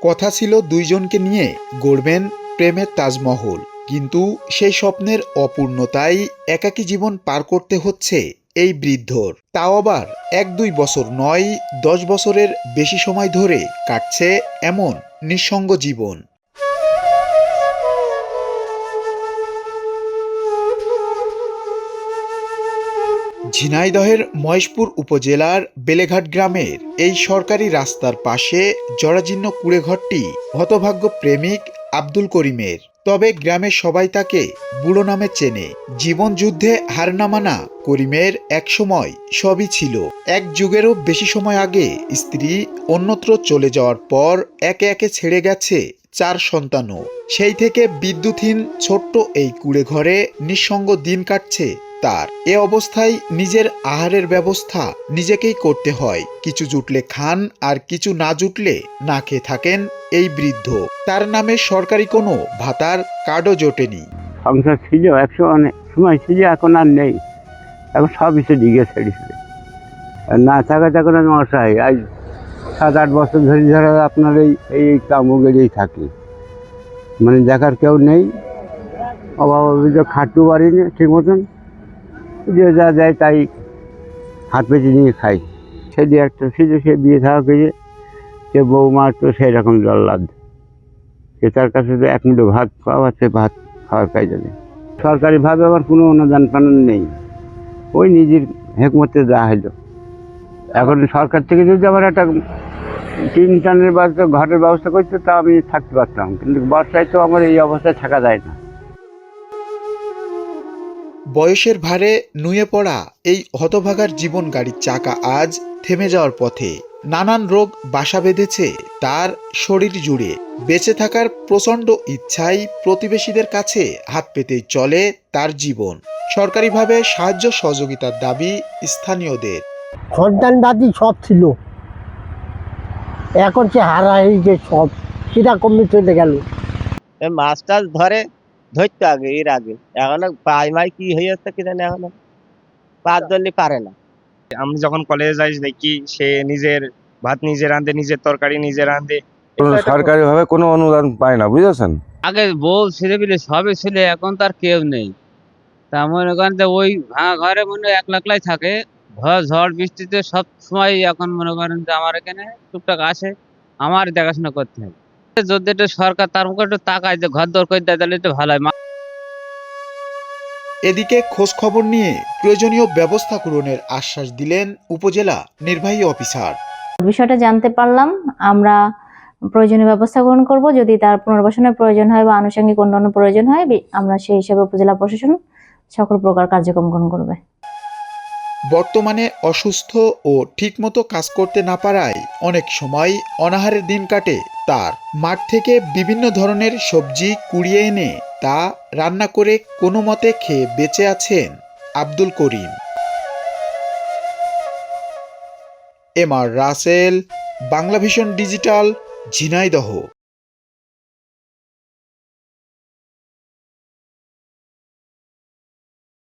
কথা ছিল দুইজনকে নিয়ে গড়বেন প্রেমের তাজমহল, কিন্তু সেই স্বপ্নের অপূর্ণতায় একাকী জীবন পার করতে হচ্ছে এই বৃদ্ধর। তাও আবার 1-2 বছর নয়, 10 বছরের বেশি সময় ধরে কাটছে এমন নিঃসঙ্গ জীবন। ঝিনাইদহের মহেশপুর উপজেলার বেলেঘাট গ্রামের এই সরকারি রাস্তার পাশে জরাজীর্ণ কুঁড়েঘরটি হতভাগ্য প্রেমিক আব্দুল করিমের। তবে গ্রামের সবাই তাকে বুড়ো নামে চেনে। জীবন যুদ্ধে হার না মানা করিমের একসময় সবই ছিল। এক যুগেরও বেশি সময় আগে স্ত্রী অন্যত্র চলে যাওয়ার পর একে একে ছেড়ে গেছে 4 সন্তানও। সেই থেকে বিদ্যুৎহীন ছোট্ট এই কুঁড়েঘরে নিঃসঙ্গ দিন কাটছে তার। এ অবস্থায় নিজের আহারের ব্যবস্থা নিজেকেই করতে হয়। কিছু জুটলে খান, আর কিছু না জুটলে না খেয়ে থাকেন এই বৃদ্ধ। তার নামে সরকারি কোনো ভাতার কার্ডও জোটেনি। সংসার ছিল একশো অনেক সময় ছিল, এখন আর নেই। এখন সব কিছু দিকে ছেড়েছিল, না থাকা তখন আমি অসহায়। আজ 7-8 বছর ধরে আপনার এই কামগেরেই থাকি, মানে দেখার কেউ নেই। অভাব অভিযোগ খাটতে পারিনি ঠিক মতন, যে যা দেয় তাই হাত পেতে নিয়ে খাই। সেদিকে একটা ছিল, সে বিয়ে থাকা গেছে, সে বৌমার তো সেই রকম জল্লাদ, সে তার কাছে তো 1 মুঠো ভাত পাওয়া, সে ভাত খাওয়ার কাজে নেই। সরকারিভাবে আমার কোনো অনুদান পালন নেই, ওই নিজের হেকমতে যা হলো। এখন সরকার থেকে যদি আমার একটা টিন টানের বা ঘরের ব্যবস্থা করতো, তা আমি থাকতে পারতাম, কিন্তু বর্ষায় তো আমার এই অবস্থায় থাকা যায় না। বয়সের ভারে নুয়ে পড়া এই হতভাগার জীবন গাড়ির চাকা আজ থেমে যাওয়ার পথে। নানান রোগ বাসা বেঁধেছে তার শরীর জুড়ে। বেঁচে থাকার প্রচণ্ড ইচ্ছায় প্রতিবেশীদের কাছে হাত পেতেই চলে তার জীবন। সরকারিভাবে সাহায্য সহযোগিতার দাবি স্থানীয়দের। সন্তানবাদী সব ছিল, এখন সে হারাইছে সব, সেটা কমে চলে গেল। মাছ টাছ ধরতো আগে, এর আগে। এখন পাই মাই কি হয়ে যাচ্ছে কি জানি, এখন পাঁচ ধরলে পারে না। আমি যখন কলেজে যাই দেখি সে নিজের ভাত নিজে রাঁধে, নিজের তরকারি নিজে রাঁধে। সরকারি ভাবে কোনো অনুদান পায় না, বুঝেছেন। আগে বউ ছেলে পিলে সবই ছিল, এখন তার কেউ নেই। তা মনে করেন যে ওই ভাঙা ঘরে মনে হয় একলাই থাকে। ঝড় বৃষ্টিতে সব সময় এখন মনে করেন যে আমার এখানে টুকটাক আসে, আমার দেখাশোনা করতে হবে। যদি একটু সরকার তার মুখে একটু তাকায় যে ঘর দর করে দেয়, তাহলে একটু ভালো হয়। এদিকে খোঁজ খবর নিয়ে প্রয়োজনীয় ব্যবস্থা গ্রহণের আশ্বাস দিলেন উপজেলা নির্বাহী অফিসার। বিষয়টা জানতে পারলাম, আমরা প্রয়োজনীয় ব্যবস্থা গ্রহণ করব। যদি তার পুনর্বাসনের প্রয়োজন হয় বা আনুষঙ্গিক অন্যান্য প্রয়োজন হয়, আমরা সেই হিসেবে উপজেলা প্রশাসন সকল প্রকার কার্যক্রম গ্রহণ করবে। বর্তমানে অসুস্থ ও ঠিকমতো কাজ করতে না পারায় অনেক সময় অনাহারের দিন কাটে তার। মাঠ থেকে বিভিন্ন ধরনের সবজি কুড়িয়ে এনে তা রান্না করে কোনো মতে খেয়ে বেঁচে আছেন Abdul Karim. M R Rasel, Banglavision digital, Jhenaidah.